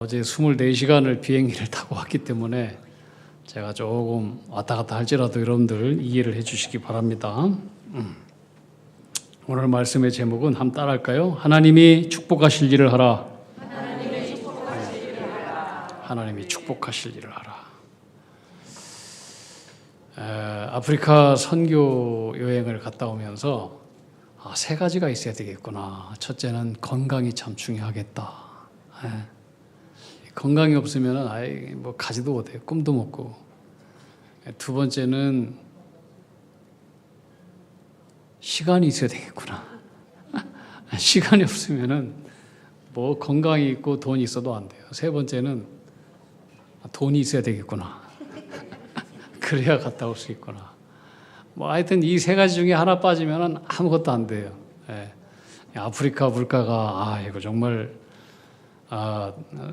어제 24시간을 비행기를 타고 왔기 때문에 제가 조금 왔다 갔다 할지라도 여러분들 이해를 해 주시기 바랍니다. 오늘 말씀의 제목은 한번 따라할까요? 하나님이 축복하실 일을 하라. 하나님이 축복하실 일을 하라. 아프리카 선교 여행을 갔다 오면서 세 가지가 있어야 되겠구나. 첫째는 건강이 참 중요하겠다. 건강이 없으면 뭐 가지도 못해요. 꿈도 못 꾸고. 두 번째는 시간이 있어야 되겠구나. 시간이 없으면은 뭐 건강이 있고 돈이 있어도 안 돼요. 세 번째는 돈이 있어야 되겠구나. 그래야 갔다 올 수 있구나. 뭐 하여튼 이 세 가지 중에 하나 빠지면은 아무것도 안 돼요. 아프리카 물가가 이거 정말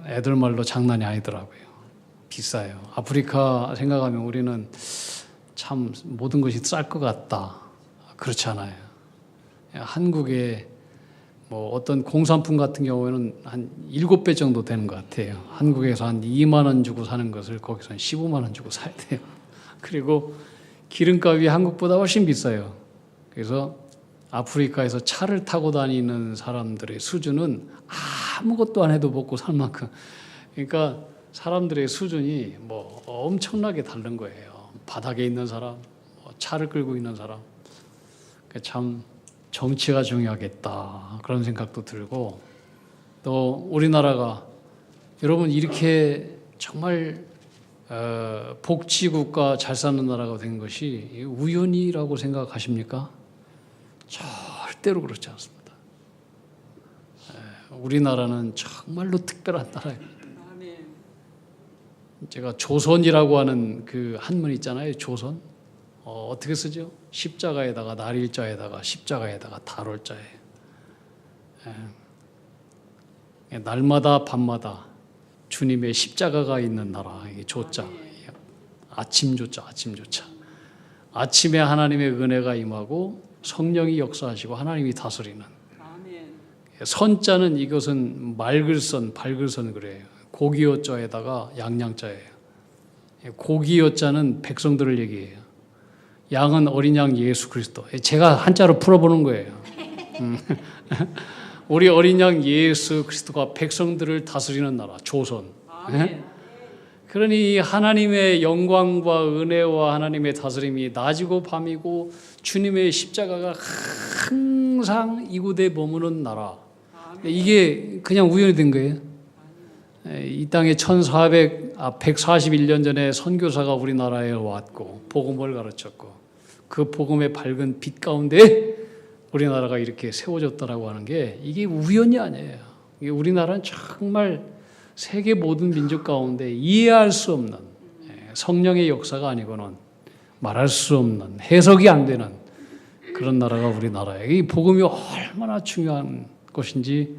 애들 말로 장난이 아니더라고요. 비싸요. 아프리카 생각하면 우리는 참 모든 것이 쌀 것 같다. 그렇지 않아요. 한국에 뭐 어떤 공산품 같은 경우에는 한 7배 정도 되는 것 같아요. 한국에서 한 2만 원 주고 사는 것을 거기서 한 15만 원 주고 사야 돼요. 그리고 기름값이 한국보다 훨씬 비싸요. 그래서 아프리카에서 차를 타고 다니는 사람들의 수준은 아무것도 안 해도 먹고 살 만큼. 그러니까 사람들의 수준이 뭐 엄청나게 다른 거예요. 바닥에 있는 사람, 차를 끌고 있는 사람. 참 정치가 중요하겠다. 그런 생각도 들고, 또 우리나라가 여러분 이렇게 정말 복지국가 잘 사는 나라가 된 것이 우연이라고 생각하십니까? 절대로 그렇지 않습니다. 우리나라는 정말로 특별한 나라입니다. 제가 조선이라고 하는 그 한문 있잖아요. 조선. 어떻게 쓰죠? 십자가에다가 날일자에다가 십자가에다가 달월자예요. 날마다 밤마다 주님의 십자가가 있는 나라. 이게 조자. 아침조자, 아침조자. 아침에 하나님의 은혜가 임하고 성령이 역사하시고 하나님이 다스리는. 선자는 이것은 맑을선, 밝을선 그래요. 고기여자에다가 양양자예요. 고기여자는 백성들을 얘기해요. 양은 어린 양 예수 그리스도. 제가 한자로 풀어보는 거예요. 우리 어린 양 예수 그리스도가 백성들을 다스리는 나라, 조선. 그러니 하나님의 영광과 은혜와 하나님의 다스림이 낮이고 밤이고 주님의 십자가가 항상 이곳에 머무는 나라. 이게 그냥 우연이 된 거예요. 이 땅에 141년 전에 선교사가 우리나라에 왔고 복음을 가르쳤고 그 복음의 밝은 빛 가운데 우리나라가 이렇게 세워졌다라고 하는 게 이게 우연이 아니에요. 이게 우리나라는 정말 세계 모든 민족 가운데 이해할 수 없는 성령의 역사가 아니고는 말할 수 없는 해석이 안 되는 그런 나라가 우리나라예요. 이 복음이 얼마나 중요한 것인지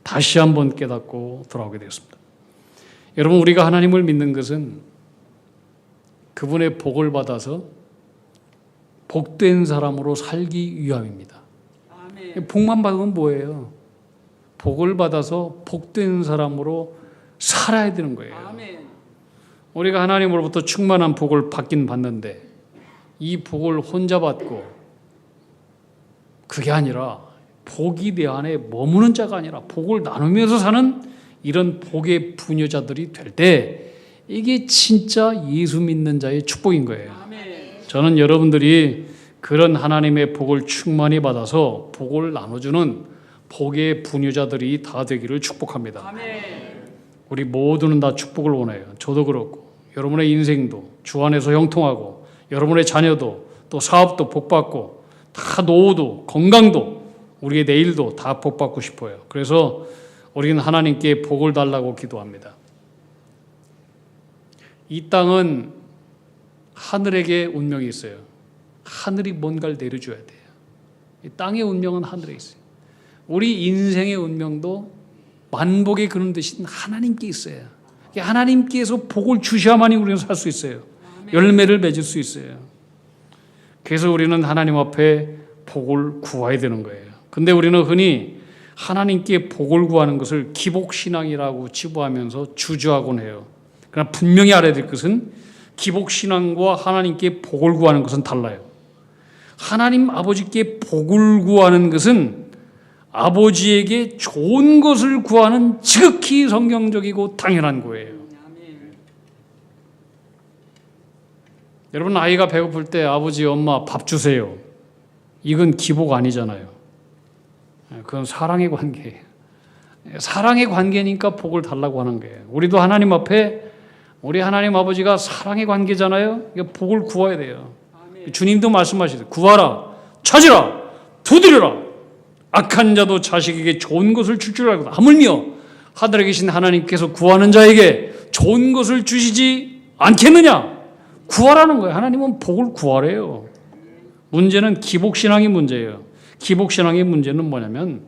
다시 한번 깨닫고 돌아오게 되었습니다. 여러분, 우리가 하나님을 믿는 것은 그분의 복을 받아서 복된 사람으로 살기 위함입니다. 복만 받으면 뭐예요? 복을 받아서 복된 사람으로 살아야 되는 거예요. 우리가 하나님으로부터 충만한 복을 받긴 받는데 이 복을 혼자 받고 그게 아니라 복이 내 안에 머무는 자가 아니라 복을 나누면서 사는 이런 복의 부녀자들이 될 때 이게 진짜 예수 믿는 자의 축복인 거예요. 저는 여러분들이 그런 하나님의 복을 충만히 받아서 복을 나눠주는 복의 부녀자들이 다 되기를 축복합니다. 우리 모두는 다 축복을 원해요. 저도 그렇고 여러분의 인생도 주 안에서 형통하고 여러분의 자녀도 또 사업도 복받고 다 노후도 건강도 우리의 내일도 다 복받고 싶어요. 그래서 우리는 하나님께 복을 달라고 기도합니다. 이 땅은 하늘에게 운명이 있어요. 하늘이 뭔가를 내려줘야 돼요. 이 땅의 운명은 하늘에 있어요. 우리 인생의 운명도 만복의 그런 대신 하나님께 있어요. 하나님께서 복을 주셔야만이 우리는 살 수 있어요. 열매를 맺을 수 있어요. 그래서 우리는 하나님 앞에 복을 구해야 되는 거예요. 근데 우리는 흔히 하나님께 복을 구하는 것을 기복신앙이라고 치부하면서 주저하곤 해요. 그러나 분명히 알아야 될 것은 기복신앙과 하나님께 복을 구하는 것은 달라요. 하나님 아버지께 복을 구하는 것은 아버지에게 좋은 것을 구하는 지극히 성경적이고 당연한 거예요. 여러분, 아이가 배고플 때 아버지, 엄마 밥 주세요. 이건 기복 아니잖아요. 그건 사랑의 관계예요. 사랑의 관계니까 복을 달라고 하는 거예요. 우리도 하나님 앞에 우리 하나님 아버지가 사랑의 관계잖아요. 복을 구해야 돼요. 주님도 말씀하시죠. 구하라, 찾으라, 두드려라. 악한 자도 자식에게 좋은 것을 줄 줄 알고 하물며 하늘에 계신 하나님께서 구하는 자에게 좋은 것을 주시지 않겠느냐. 구하라는 거예요. 하나님은 복을 구하래요. 문제는 기복신앙의 문제예요. 기복신앙의 문제는 뭐냐면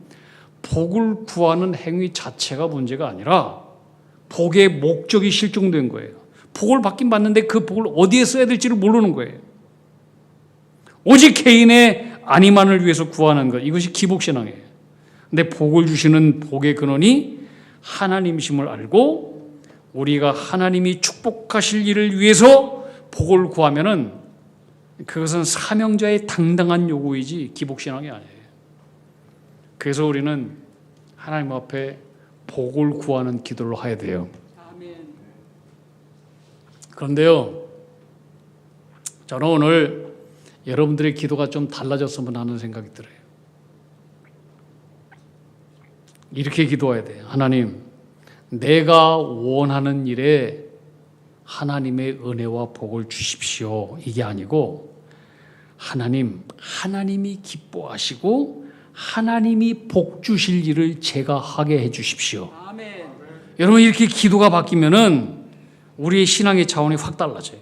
복을 구하는 행위 자체가 문제가 아니라 복의 목적이 실종된 거예요. 복을 받긴 받는데 그 복을 어디에 써야 될지를 모르는 거예요. 오직 개인의 안위만을 위해서 구하는 것, 이것이 기복신앙이에요. 근데 복을 주시는 복의 근원이 하나님이심을 알고 우리가 하나님이 축복하실 일을 위해서 복을 구하면은 그것은 사명자의 당당한 요구이지 기복신앙이 아니에요. 그래서 우리는 하나님 앞에 복을 구하는 기도를 해야 돼요. 그런데요, 저는 오늘 여러분들의 기도가 좀 달라졌으면 하는 생각이 들어요. 이렇게 기도해야 돼요. 하나님, 내가 원하는 일에 하나님의 은혜와 복을 주십시오. 이게 아니고 하나님, 하나님이 기뻐하시고 하나님이 복 주실 일을 제가 하게 해 주십시오. 아멘. 여러분, 이렇게 기도가 바뀌면은 우리의 신앙의 차원이 확 달라져요.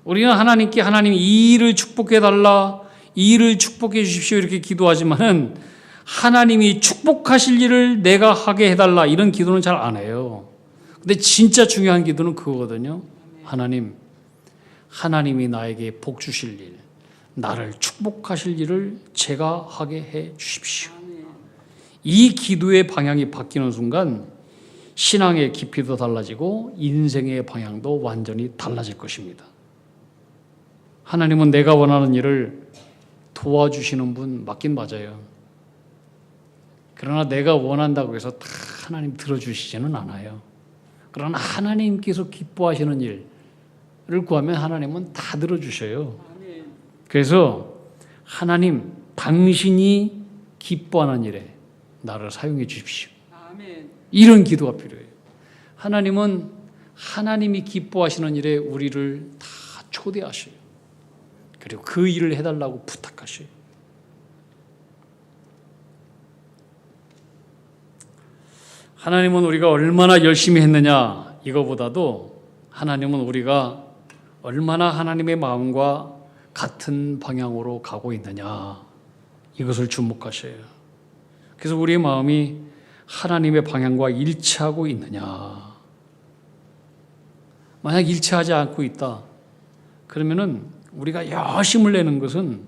우리는 하나님께 하나님 이 일을 축복해 달라, 이 일을 축복해 주십시오 이렇게 기도하지만은 하나님이 축복하실 일을 내가 하게 해달라 이런 기도는 잘 안 해요. 근데 진짜 중요한 기도는 그거거든요. 하나님, 하나님이 나에게 복 주실 일, 나를 축복하실 일을 제가 하게 해 주십시오. 이 기도의 방향이 바뀌는 순간 신앙의 깊이도 달라지고 인생의 방향도 완전히 달라질 것입니다. 하나님은 내가 원하는 일을 도와주시는 분 맞긴 맞아요. 그러나 내가 원한다고 해서 다 하나님 들어주시지는 않아요. 그러나 하나님께서 기뻐하시는 일을 구하면 하나님은 다 들어주셔요. 그래서 하나님, 당신이 기뻐하는 일에 나를 사용해 주십시오. 이런 기도가 필요해요. 하나님은 하나님이 기뻐하시는 일에 우리를 다 초대하셔요. 그리고 그 일을 해달라고 부탁하셔요. 하나님은 우리가 얼마나 열심히 했느냐 이거보다도 하나님은 우리가 얼마나 하나님의 마음과 같은 방향으로 가고 있느냐 이것을 주목하셔요. 그래서 우리의 마음이 하나님의 방향과 일치하고 있느냐. 만약 일치하지 않고 있다 그러면은 우리가 열심을 내는 것은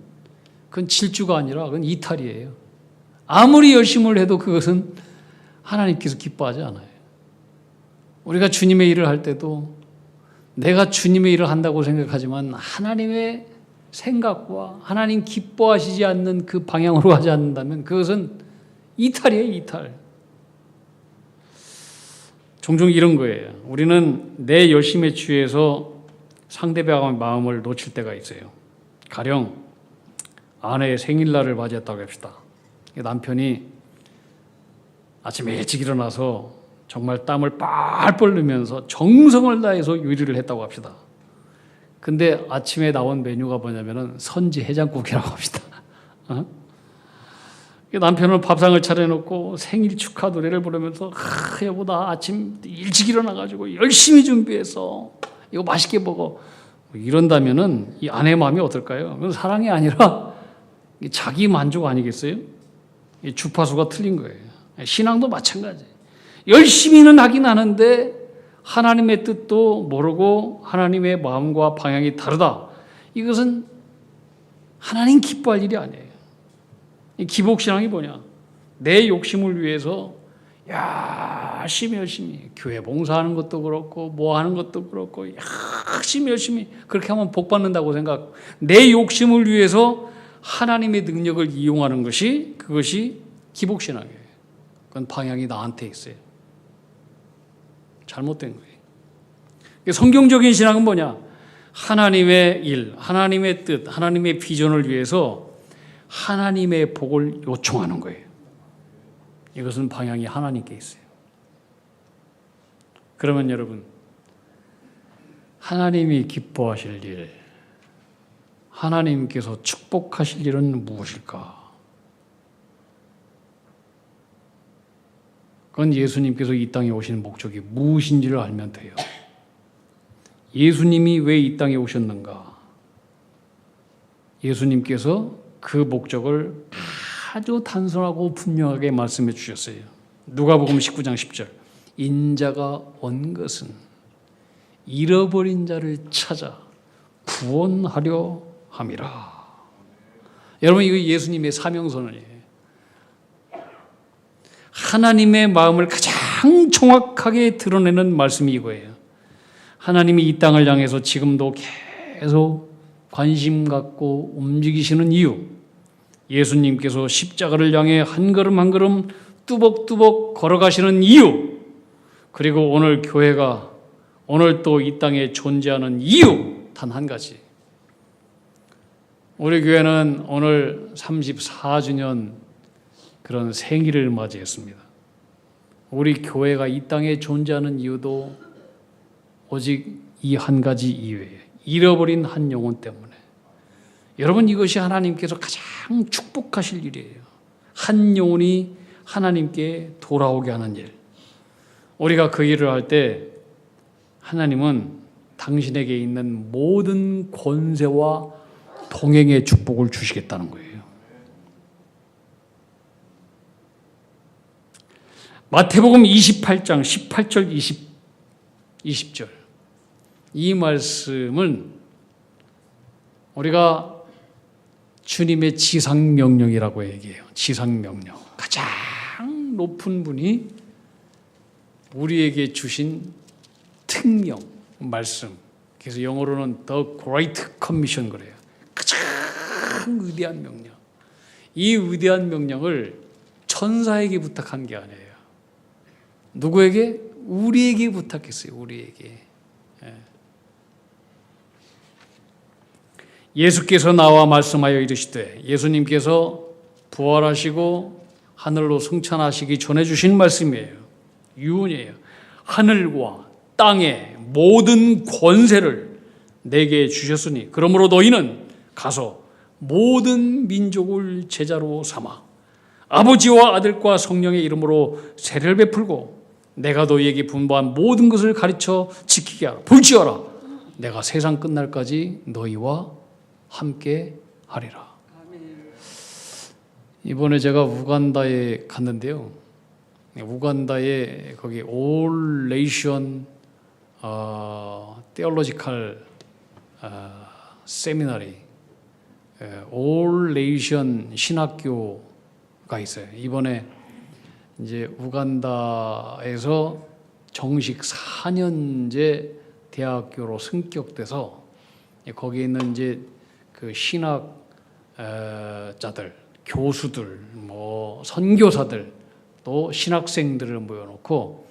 그건 질주가 아니라 그건 이탈이에요. 아무리 열심을 해도 그것은 하나님께서 기뻐하지 않아요. 우리가 주님의 일을 할 때도 내가 주님의 일을 한다고 생각하지만 하나님의 생각과 하나님 기뻐하시지 않는 그 방향으로 하지 않는다면 그것은 이탈이에요, 이탈. 종종 이런 거예요. 우리는 내 열심에 취해서 상대방의 마음을 놓칠 때가 있어요. 가령 아내의 생일날을 맞이했다고 합시다. 남편이 아침에 일찍 일어나서 정말 땀을 뻘뻘 흘리면서 정성을 다해서 요리를 했다고 합시다. 근데 아침에 나온 메뉴가 뭐냐면은 선지 해장국이라고 합시다. 남편은 밥상을 차려놓고 생일 축하 노래를 부르면서 여보 나 아침 일찍 일어나가지고 열심히 준비해서 이거 맛있게 먹어 이런다면은 이 아내의 마음이 어떨까요? 그건 사랑이 아니라 자기 만족 아니겠어요? 이 주파수가 틀린 거예요. 신앙도 마찬가지. 열심히는 하긴 하는데 하나님의 뜻도 모르고 하나님의 마음과 방향이 다르다. 이것은 하나님 기뻐할 일이 아니에요. 이 기복신앙이 뭐냐? 내 욕심을 위해서 열심히 교회 봉사하는 것도 그렇고 뭐 하는 것도 그렇고 열심히 그렇게 하면 복 받는다고 생각. 내 욕심을 위해서 하나님의 능력을 이용하는 그것이 기복신앙이에요. 그건 방향이 나한테 있어요. 잘못된 거예요. 성경적인 신앙은 뭐냐? 하나님의 일, 하나님의 뜻, 하나님의 비전을 위해서 하나님의 복을 요청하는 거예요. 이것은 방향이 하나님께 있어요. 그러면 여러분, 하나님이 기뻐하실 일, 하나님께서 축복하실 일은 무엇일까? 그건 예수님께서 이 땅에 오시는 목적이 무엇인지를 알면 돼요. 예수님이 왜 이 땅에 오셨는가? 예수님께서 그 목적을 아주 단순하고 분명하게 말씀해 주셨어요. 누가복음 19장 10절. 인자가 온 것은 잃어버린 자를 찾아 구원하려 함이라. 여러분, 이거 예수님의 사명선언이에요. 하나님의 마음을 가장 정확하게 드러내는 말씀이 이거예요. 하나님이 이 땅을 향해서 지금도 계속 관심 갖고 움직이시는 이유, 예수님께서 십자가를 향해 한 걸음 한 걸음 뚜벅뚜벅 걸어가시는 이유, 그리고 오늘 교회가 오늘 또 이 땅에 존재하는 이유, 단 한 가지. 우리 교회는 오늘 34주년 그런 생일을 맞이했습니다. 우리 교회가 이 땅에 존재하는 이유도 오직 이 한 가지 이유예요. 잃어버린 한 영혼 때문에. 여러분, 이것이 하나님께서 가장 축복하실 일이에요. 한 영혼이 하나님께 돌아오게 하는 일. 우리가 그 일을 할 때 하나님은 당신에게 있는 모든 권세와 동행의 축복을 주시겠다는 거예요. 마태복음 28장 18절 20절 이 말씀은 우리가 주님의 지상명령이라고 얘기해요. 지상명령. 가장 높은 분이 우리에게 주신 특명, 말씀. 그래서 영어로는 The Great Commission 그래요. 가장 위대한 명령. 이 위대한 명령을 천사에게 부탁한 게 아니에요. 누구에게? 우리에게 부탁했어요. 우리에게. 예수께서 나와 말씀하여 이르시되, 예수님께서 부활하시고 하늘로 승천하시기 전에 주신 말씀이에요. 유언이에요. 하늘과 땅의 모든 권세를 내게 주셨으니 그러므로 너희는 가서 모든 민족을 제자로 삼아 아버지와 아들과 성령의 이름으로 세례를 베풀고 내가 너희에게 분부한 모든 것을 가르쳐 지키게 하라. 볼지어라, 내가 세상 끝날까지 너희와 함께 하리라. 이번에 제가 우간다에 갔는데요. 우간다에 거기 All Nation Theological Seminary, All Nation 신학교가 있어요. 이번에 이제 우간다에서 정식 4년제 대학교로 승격돼서 거기에 있는 이제 그 신학자들, 교수들, 뭐 선교사들, 또 신학생들을 모여놓고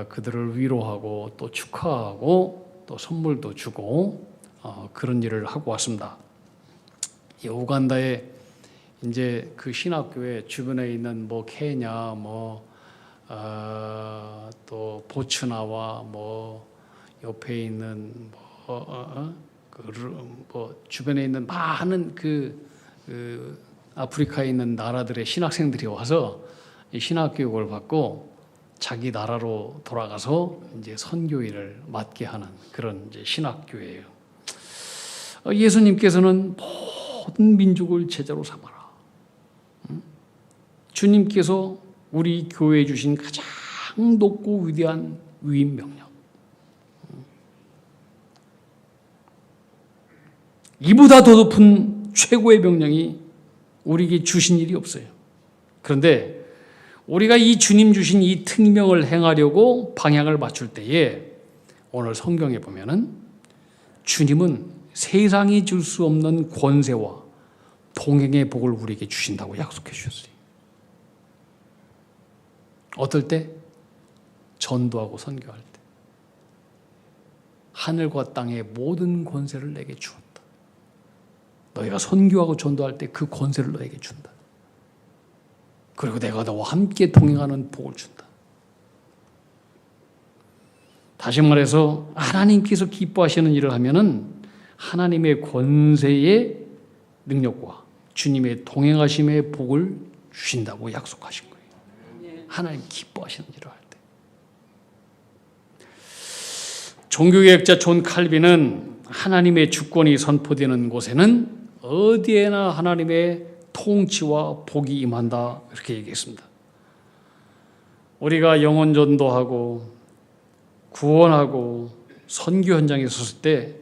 그들을 위로하고 또 축하하고 또 선물도 주고 그런 일을 하고 왔습니다. 이 우간다에 이제 그 신학교에 주변에 있는 뭐 케냐, 또 보츠나와 뭐 옆에 있는 뭐 주변에 있는 많은 그 아프리카에 있는 나라들의 신학생들이 와서 이 신학 교육을 받고 자기 나라로 돌아가서 이제 선교 일을 맡게 하는 그런 이제 신학교예요. 예수님께서는 모든 민족을 제자로 삼아라. 주님께서 우리 교회에 주신 가장 높고 위대한 위임 명령. 이보다 더 높은 최고의 명령이 우리에게 주신 일이 없어요. 그런데 우리가 이 주님 주신 이 특명을 행하려고 방향을 맞출 때에 오늘 성경에 보면은 주님은 세상이 줄 수 없는 권세와 동행의 복을 우리에게 주신다고 약속해 주셨어요. 어떨 때? 전도하고 선교할 때. 하늘과 땅의 모든 권세를 내게 주었다. 너희가 선교하고 전도할 때 그 권세를 너에게 준다. 그리고 내가 너와 함께 동행하는 복을 준다. 다시 말해서 하나님께서 기뻐하시는 일을 하면은 하나님의 권세의 능력과 주님의 동행하심의 복을 주신다고 약속하신 거예요. 하나님 기뻐하시는 일을 할 때. 종교개혁자 존 칼빈은 하나님의 주권이 선포되는 곳에는 어디에나 하나님의 통치와 복이 임한다 이렇게 얘기했습니다. 우리가 영혼 전도하고 구원하고 선교 현장에 섰을 때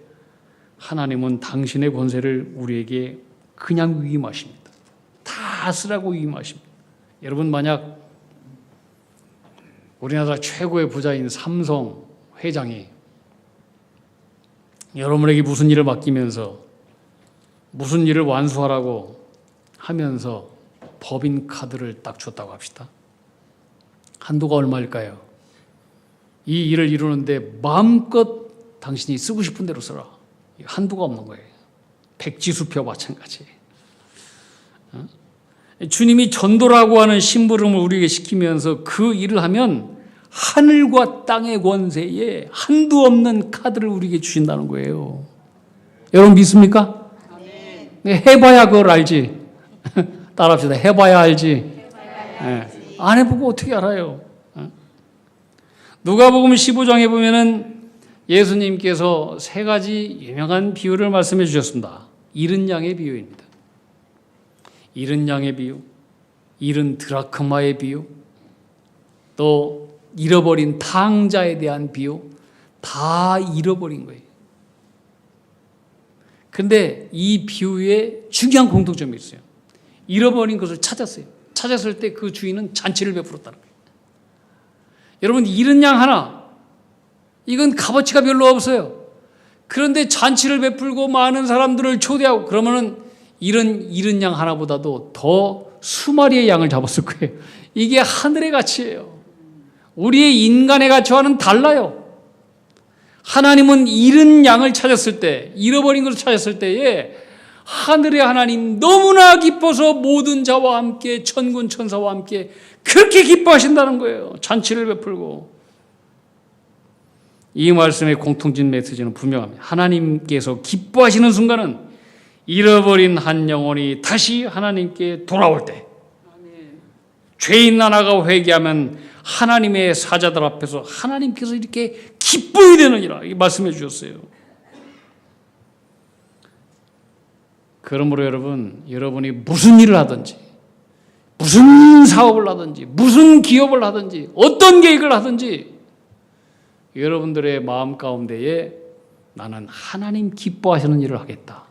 하나님은 당신의 권세를 우리에게 그냥 위임하십니다. 다 쓰라고 위임하십니다. 여러분 만약 우리나라 최고의 부자인 삼성 회장이 여러분에게 무슨 일을 맡기면서 무슨 일을 완수하라고 하면서 법인카드를 딱 줬다고 합시다. 한도가 얼마일까요? 이 일을 이루는데 마음껏 당신이 쓰고 싶은 대로 써라. 한도가 없는 거예요. 백지수표 마찬가지. 주님이 전도라고 하는 심부름을 우리에게 시키면서 그 일을 하면 하늘과 땅의 권세에 한도 없는 카드를 우리에게 주신다는 거예요. 여러분 믿습니까? 네, 해봐야 그걸 알지. 따라합시다. 해봐야 알지. 네. 안 해보고 어떻게 알아요? 누가복음 15장에 보면은 예수님께서 세 가지 유명한 비유를 말씀해 주셨습니다. 잃은 양의 비유입니다. 잃은 양의 비유, 잃은 드라크마의 비유, 또 잃어버린 탕자에 대한 비유, 다 잃어버린 거예요. 그런데 이 비유에 중요한 공통점이 있어요. 잃어버린 것을 찾았어요. 찾았을 때 그 주인은 잔치를 베풀었다는 거예요. 여러분 잃은 양 하나, 이건 값어치가 별로 없어요. 그런데 잔치를 베풀고 많은 사람들을 초대하고 그러면은 잃은 양 하나보다도 더 수마리의 양을 잡았을 거예요. 이게 하늘의 가치예요. 우리의 인간의 가치와는 달라요. 하나님은 잃은 양을 찾았을 때, 잃어버린 것을 찾았을 때에 하늘의 하나님 너무나 기뻐서 모든 자와 함께 천군 천사와 함께 그렇게 기뻐하신다는 거예요. 잔치를 베풀고. 이 말씀의 공통된 메시지는 분명합니다. 하나님께서 기뻐하시는 순간은 잃어버린 한 영혼이 다시 하나님께 돌아올 때, 죄인 하나가 회개하면 하나님의 사자들 앞에서 하나님께서 이렇게 기뻐야 되느니라 이 말씀해 주셨어요. 그러므로 여러분이 무슨 일을 하든지, 무슨 사업을 하든지, 무슨 기업을 하든지, 어떤 계획을 하든지 여러분들의 마음 가운데에 나는 하나님 기뻐하시는 일을 하겠다.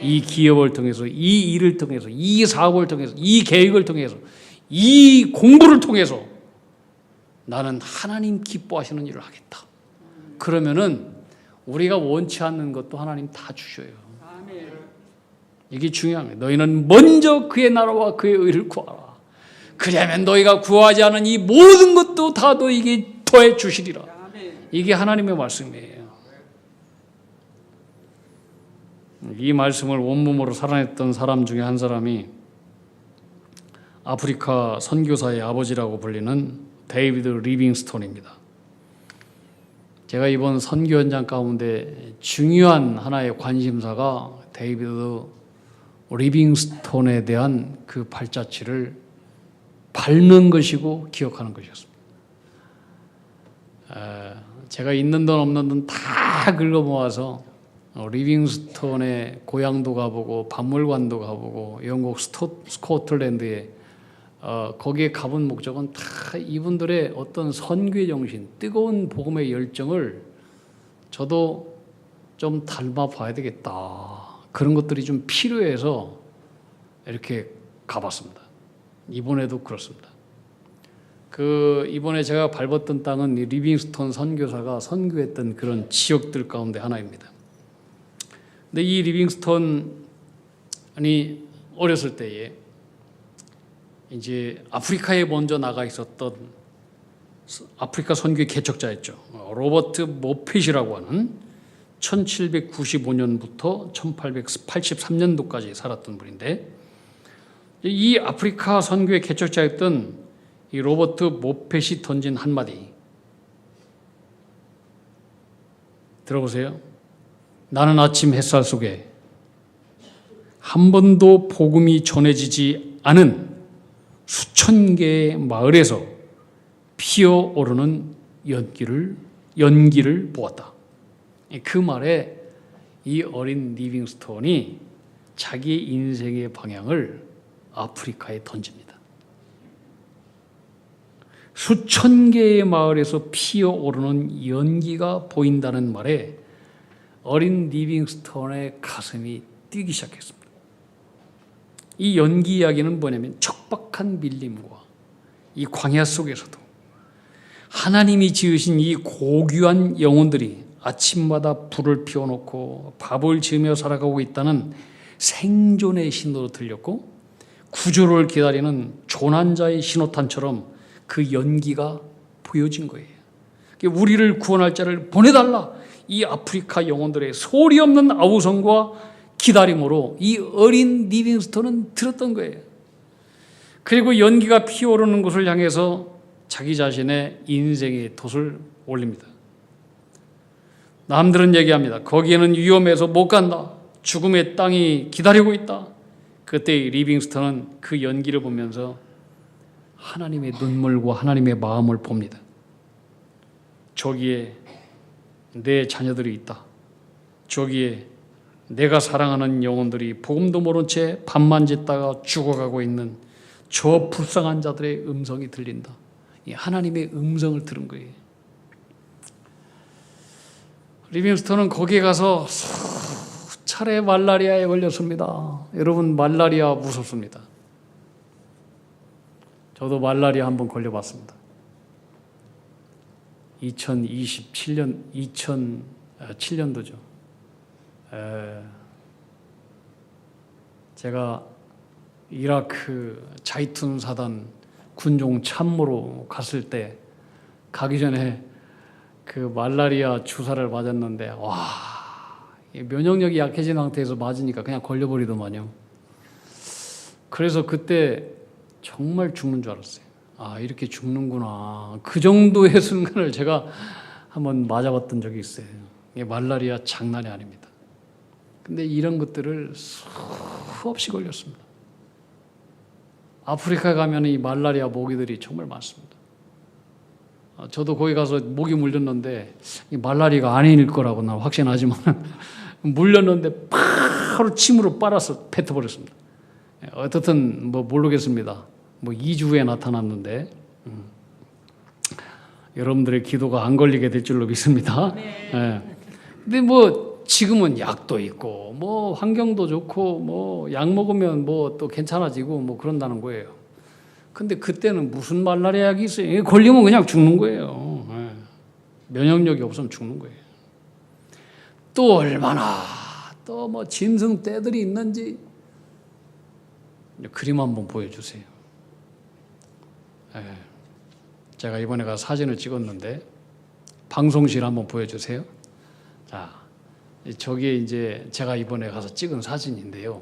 이 기업을 통해서, 이 일을 통해서, 이 사업을 통해서, 이 계획을 통해서, 이 공부를 통해서 나는 하나님 기뻐하시는 일을 하겠다. 그러면은 우리가 원치 않는 것도 하나님 다 주셔요. 이게 중요한 거예요. 너희는 먼저 그의 나라와 그의 의를 구하라. 그리하면 너희가 구하지 않은 이 모든 것도 다 너희에게 더해 주시리라. 이게 하나님의 말씀이에요. 이 말씀을 온몸으로 살아냈던 사람 중에 한 사람이 아프리카 선교사의 아버지라고 불리는 데이비드 리빙스톤입니다. 제가 이번 선교 현장 가운데 중요한 하나의 관심사가 데이비드 리빙스톤에 대한 그 발자취를 밟는 것이고 기억하는 것이었습니다. 제가 있는 돈 없는 돈 다 긁어 모아서 리빙스톤의 고향도 가보고 박물관도 가보고 영국 스코틀랜드에 거기에 가본 목적은 다 이분들의 어떤 선교의 정신, 뜨거운 복음의 열정을 저도 좀 닮아 봐야 되겠다. 그런 것들이 좀 필요해서 이렇게 가봤습니다. 이번에도 그렇습니다. 이번에 제가 밟았던 땅은 리빙스턴 선교사가 선교했던 그런 지역들 가운데 하나입니다. 근데 이 리빙스턴이 어렸을 때에 이제 아프리카에 먼저 나가 있었던 아프리카 선교의 개척자였죠. 로버트 모펫이라고 하는 1795년부터 1883년도까지 살았던 분인데, 이 아프리카 선교의 개척자였던 이 로버트 모펫이 던진 한마디 들어보세요. 나는 아침 햇살 속에 한 번도 복음이 전해지지 않은 수천 개의 마을에서 피어오르는 연기를 보았다. 그 말에 이 어린 리빙스턴이 자기 인생의 방향을 아프리카에 던집니다. 수천 개의 마을에서 피어오르는 연기가 보인다는 말에 어린 리빙스턴의 가슴이 뛰기 시작했습니다. 이 연기 이야기는 뭐냐면 척박한 밀림과 이 광야 속에서도 하나님이 지으신 이 고귀한 영혼들이 아침마다 불을 피워놓고 밥을 지으며 살아가고 있다는 생존의 신호로 들렸고, 구조를 기다리는 조난자의 신호탄처럼 그 연기가 보여진 거예요. 우리를 구원할 자를 보내달라, 이 아프리카 영혼들의 소리 없는 아우성과 기다림으로 이 어린 리빙스턴은 들었던 거예요. 그리고 연기가 피어오르는 곳을 향해서 자기 자신의 인생의 돛을 올립니다. 남들은 얘기합니다. 거기에는 위험해서 못 간다. 죽음의 땅이 기다리고 있다. 그때 리빙스턴은 그 연기를 보면서 하나님의 눈물과 하나님의 마음을 봅니다. 저기에 내 자녀들이 있다. 저기에 내가 사랑하는 영혼들이 복음도 모른 채 밤만 짓다가 죽어가고 있는 저 불쌍한 자들의 음성이 들린다. 하나님의 음성을 들은 거예요. 리빙스턴은 거기에 가서 수차례 말라리아에 걸렸습니다. 여러분, 말라리아 무섭습니다. 저도 말라리아 한번 걸려봤습니다. 2007년도죠. 제가 이라크 자이툰 사단 군종 참모로 갔을 때 가기 전에 그 말라리아 주사를 맞았는데, 와, 면역력이 약해진 상태에서 맞으니까 그냥 걸려버리더만요. 그래서 그때 정말 죽는 줄 알았어요. 아, 이렇게 죽는구나. 그 정도의 순간을 제가 한번 맞아봤던 적이 있어요. 이게 말라리아 장난이 아닙니다. 근데 이런 것들을 수없이 걸렸습니다. 아프리카 가면 이 말라리아 모기들이 정말 많습니다. 저도 거기 가서 모기 물렸는데 이 말라리아가 아닐 거라고 난 확신하지만 물렸는데 바로 침으로 빨아서 뱉어버렸습니다. 어떻든 뭐 모르겠습니다. 뭐 2주 후에 나타났는데 여러분들의 기도가 안 걸리게 될 줄로 믿습니다. 네. 근데 뭐 지금은 약도 있고 뭐 환경도 좋고 뭐 약 먹으면 뭐 또 괜찮아지고 뭐 그런다는 거예요. 근데 그때는 무슨 말라리아 약이 있어요? 걸리면 그냥 죽는 거예요. 네. 면역력이 없으면 죽는 거예요. 또 얼마나 또 뭐 짐승 떼들이 있는지 그림 한번 보여주세요. 네. 제가 이번에 가서 사진을 찍었는데 방송실 한번 보여주세요. 자, 저게 이제 제가 이번에 가서 찍은 사진인데요.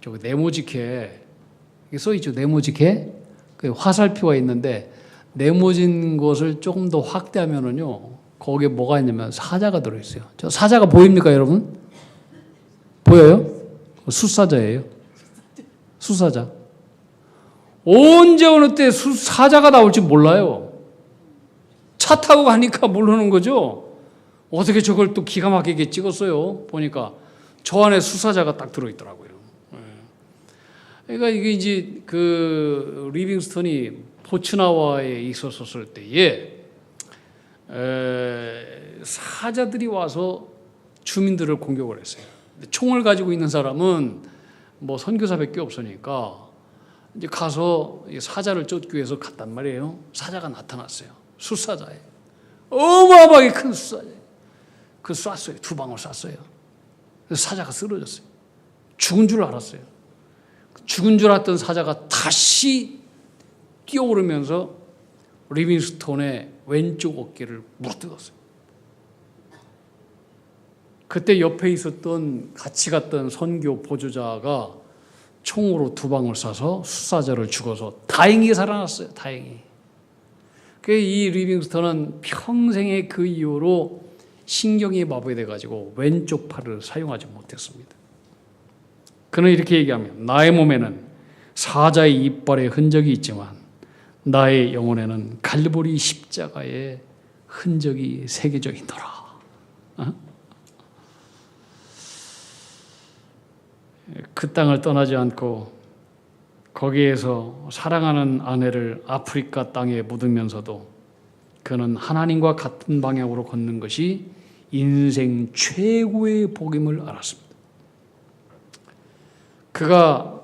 저기 네모지게 써 있죠. 네모지게 그 화살표가 있는데 네모진 것을 조금 더 확대하면은요, 거기에 뭐가 있냐면 사자가 들어있어요. 저 사자가 보입니까, 여러분? 보여요? 숫사자예요. 수사자. 언제 어느 때 사자가 나올지 몰라요. 차 타고 가니까 모르는 거죠. 어떻게 저걸 또 기가 막히게 찍었어요. 보니까 저 안에 수사자가 딱 들어있더라고요. 그러니까 이게 이제 그 리빙스턴이 보츠나와에 있었을 때에 사자들이 와서 주민들을 공격을 했어요. 총을 가지고 있는 사람은 뭐 선교사밖에 없으니까 이제 가서 사자를 쫓기 위해서 갔단 말이에요. 사자가 나타났어요. 숫사자예요. 어마어마하게 큰 숫사자예요. 그 쐈어요. 2방울 쐈어요. 그래서 사자가 쓰러졌어요. 죽은 줄 알았어요. 죽은 줄 알았던 사자가 다시 뛰어오르면서 리빙스톤의 왼쪽 어깨를 물어뜯었어요. 그때 옆에 있었던 같이 갔던 선교 보조자가 총으로 2방울 쏴서 숫사자를 죽어서 다행히 살아났어요. 다행히. 이 리빙스턴은 평생의 그 이후로 신경이 마비돼가지고 왼쪽 팔을 사용하지 못했습니다. 그는 이렇게 얘기하며 나의 몸에는 사자의 이빨의 흔적이 있지만 나의 영혼에는 갈보리 십자가의 흔적이 새겨져 있노라. 그 땅을 떠나지 않고 거기에서 사랑하는 아내를 아프리카 땅에 묻으면서도 그는 하나님과 같은 방향으로 걷는 것이 인생 최고의 복임을 알았습니다. 그가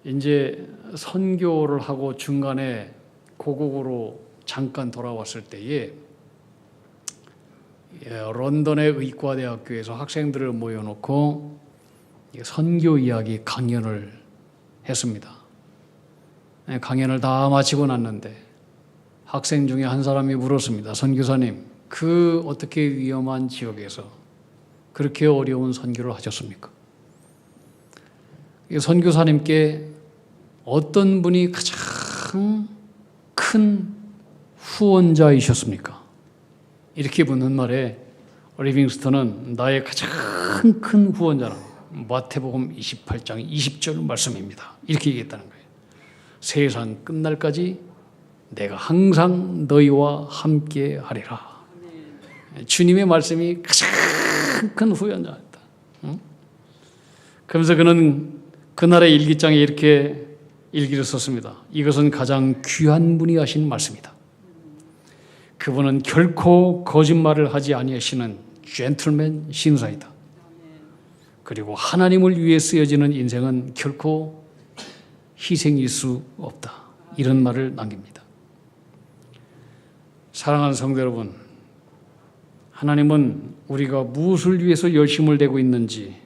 이제 선교를 하고 중간에 고국으로 잠깐 돌아왔을 때에 런던의 의과대학교에서 학생들을 모여놓고 선교 이야기 강연을 했습니다. 강연을 다 마치고 났는데 학생 중에 한 사람이 물었습니다. 선교사님, 그 어떻게 위험한 지역에서 그렇게 어려운 선교를 하셨습니까? 선교사님께 어떤 분이 가장 큰 후원자이셨습니까? 이렇게 묻는 말에 리빙스턴은 나의 가장 큰 후원자는 마태복음 28장 20절 말씀입니다. 이렇게 얘기했다는 거예요. 세상 끝날까지 내가 항상 너희와 함께 하리라. 주님의 말씀이 가장 큰 후원자였다. 그러면서 그는 그날의 일기장에 이렇게 일기를 썼습니다. 이것은 가장 귀한 분이 하신 말씀이다. 그분은 결코 거짓말을 하지 아니하시는 젠틀맨 신사이다. 그리고 하나님을 위해 쓰여지는 인생은 결코 희생일 수 없다. 이런 말을 남깁니다. 사랑하는 성도 여러분, 하나님은 우리가 무엇을 위해서 열심을 내고 있는지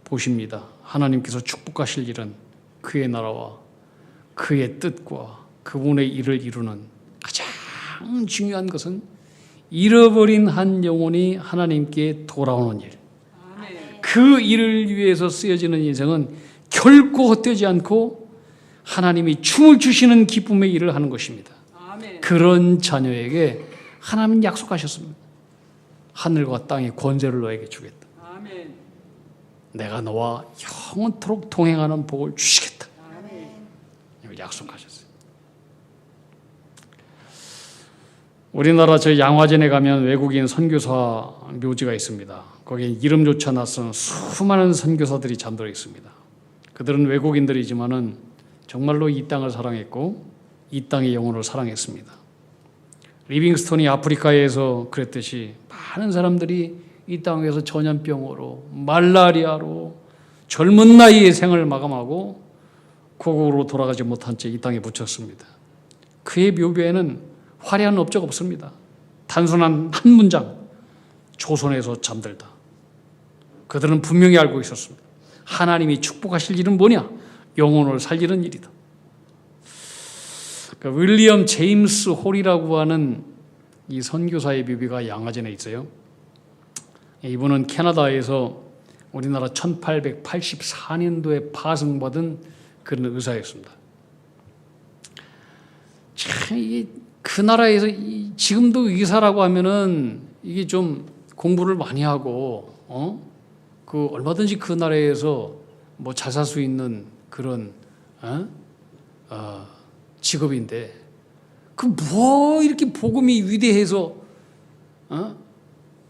보십니다. 하나님께서 축복하실 일은 그의 나라와 그의 뜻과 그분의 일을 이루는 가장 중요한 것은 잃어버린 한 영혼이 하나님께 돌아오는 일. 그 일을 위해서 쓰여지는 인생은 결코 헛되지 않고 하나님이 춤을 주시는 기쁨의 일을 하는 것입니다. 그런 자녀에게 하나님은 약속하셨습니다. 하늘과 땅의 권세를 너에게 주겠다. 내가 너와 영원토록 동행하는 복을 주시겠다. 이걸 약속하셨어요. 우리나라 저 양화진에 가면 외국인 선교사 묘지가 있습니다. 거기에 이름조차 낯선 수많은 선교사들이 잠들어 있습니다. 그들은 외국인들이지만은 정말로 이 땅을 사랑했고 이 땅의 영혼을 사랑했습니다. 리빙스톤이 아프리카에서 그랬듯이 많은 사람들이 이 땅에서 전염병으로 말라리아로 젊은 나이에 생을 마감하고 고국으로 돌아가지 못한 채 이 땅에 묻혔습니다. 그의 묘비에는 화려한 업적 없습니다. 단순한 한 문장, 조선에서 잠들다. 그들은 분명히 알고 있었습니다. 하나님이 축복하실 일은 뭐냐? 영혼을 살리는 일이다. 그러니까 윌리엄 제임스 홀이라고 하는 이 선교사의 묘비가 양화진에 있어요. 이분은 캐나다에서 우리나라 1884년도에 파송받은 그런 의사였습니다. 참 이게 그 나라에서 지금도 의사라고 하면은 이게 좀 공부를 많이 하고 그 얼마든지 그 나라에서 뭐 잘 살 수 있는 그런 직업인데 그 뭐 이렇게 복음이 위대해서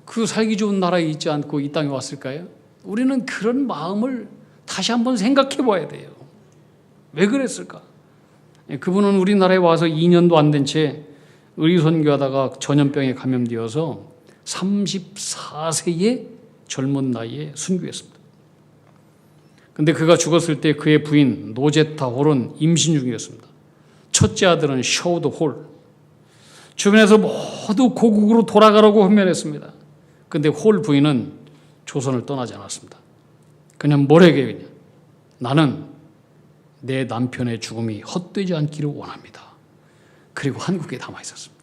그 살기 좋은 나라에 있지 않고 이 땅에 왔을까요? 우리는 그런 마음을 다시 한번 생각해 봐야 돼요. 왜 그랬을까? 그분은 우리나라에 와서 2년도 안 된 채 의리선교하다가 전염병에 감염되어서 34세의 젊은 나이에 순교했습니다. 근데 그가 죽었을 때 그의 부인 노제타 홀은 임신 중이었습니다. 첫째 아들은 셔우드 홀. 주변에서 모두 고국으로 돌아가라고 헌면했습니다. 근데 홀 부인은 조선을 떠나지 않았습니다. 그냥 뭐라고 했냐? 나는 내 남편의 죽음이 헛되지 않기를 원합니다. 그리고 한국에 남아 있었습니다.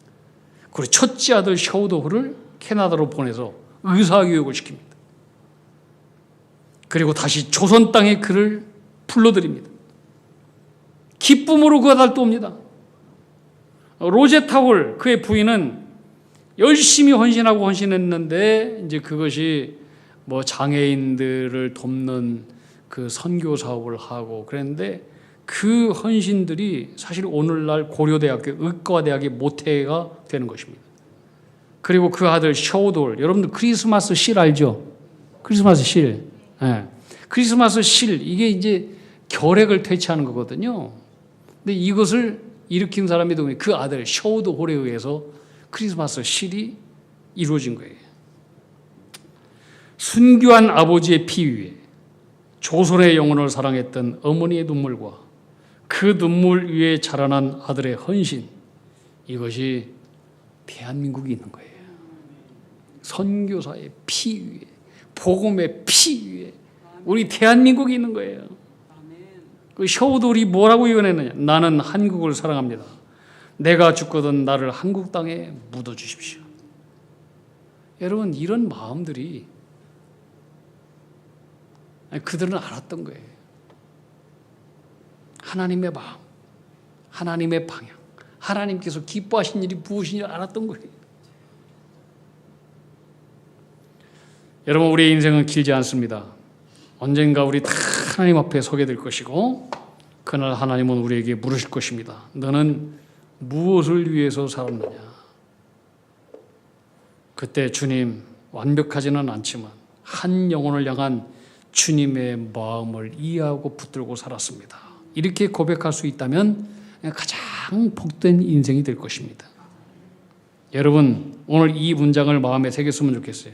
그리고 첫째 아들 셔우드 홀을 캐나다로 보내서 의사교육을 시킵니다. 그리고 다시 조선 땅에 그를 불러들입니다. 기쁨으로 그 아들 또 옵니다. 로제타 홀 그의 부인은 열심히 헌신했는데 이제 그것이 뭐 장애인들을 돕는 그 선교 사업을 하고 그랬는데 그 헌신들이 사실 오늘날 고려대학교 의과대학의 모태가 되는 것입니다. 그리고 그 아들 셔우돌, 여러분들 크리스마스 실 알죠? 크리스마스 실. 네. 크리스마스 실, 이게 이제 결핵을 퇴치하는 거거든요. 근데 이것을 일으킨 사람이 누구예요? 그 아들 셔우돌에 의해서 크리스마스 실이 이루어진 거예요. 순교한 아버지의 피 위에 조선의 영혼을 사랑했던 어머니의 눈물과 그 눈물 위에 자라난 아들의 헌신, 이것이 대한민국이 있는 거예요. 선교사의 피 위에, 복음의 피 위에 우리 대한민국이 있는 거예요. 그 셔우돌이 뭐라고 예언했느냐? 나는 한국을 사랑합니다. 내가 죽거든 나를 한국 땅에 묻어주십시오. 여러분, 이런 마음들이 그들은 알았던 거예요. 하나님의 마음, 하나님의 방향, 하나님께서 기뻐하신 일이 무엇인지 알았던 거예요. 여러분, 우리의 인생은 길지 않습니다. 언젠가 우리 다 하나님 앞에 서게 될 것이고 그날 하나님은 우리에게 물으실 것입니다. 너는 무엇을 위해서 살았느냐? 그때 주님, 완벽하지는 않지만 한 영혼을 향한 주님의 마음을 이해하고 붙들고 살았습니다. 이렇게 고백할 수 있다면 가장 복된 인생이 될 것입니다. 여러분, 오늘 이 문장을 마음에 새겼으면 좋겠어요.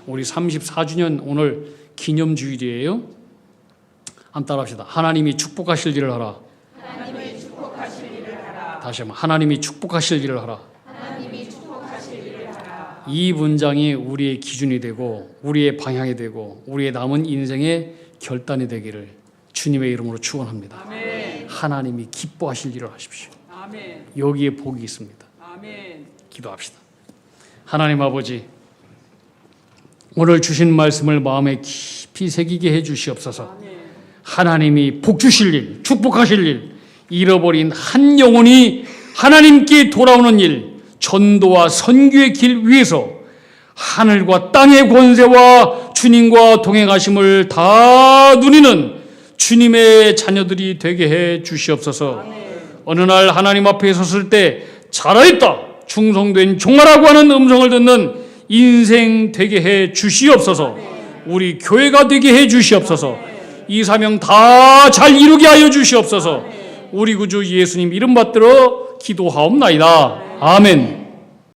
우리 34주년 오늘 기념주일이에요. 한번 따라합시다. 하나님이 축복하실 일을 하라. 하나님이 축복하실 일을 하라. 다시 한번, 하나님이 축복하실 일을 하라. 하나님이 축복하실 일을 하라. 이 문장이 우리의 기준이 되고 우리의 방향이 되고 우리의 남은 인생의 결단이 되기를 주님의 이름으로 축원합니다. 아멘. 하나님이 기뻐하실 일을 하십시오. 아멘. 여기에 복이 있습니다. 아멘. 기도합시다. 하나님 아버지, 오늘 주신 말씀을 마음에 깊이 새기게 해 주시옵소서. 아멘. 하나님이 복 주실 일, 축복하실 일, 잃어버린 한 영혼이 하나님께 돌아오는 일, 전도와 선교의 길 위에서 하늘과 땅의 권세와 주님과 동행하심을 다 누리는 주님의 자녀들이 되게 해 주시옵소서. 어느 날 하나님 앞에 섰을 때 잘하였다, 충성된 종아라고 하는 음성을 듣는 인생 되게 해 주시옵소서. 우리 교회가 되게 해 주시옵소서. 이 사명 다 잘 이루게 하여 주시옵소서. 우리 구주 예수님 이름 받들어 기도하옵나이다. 아멘.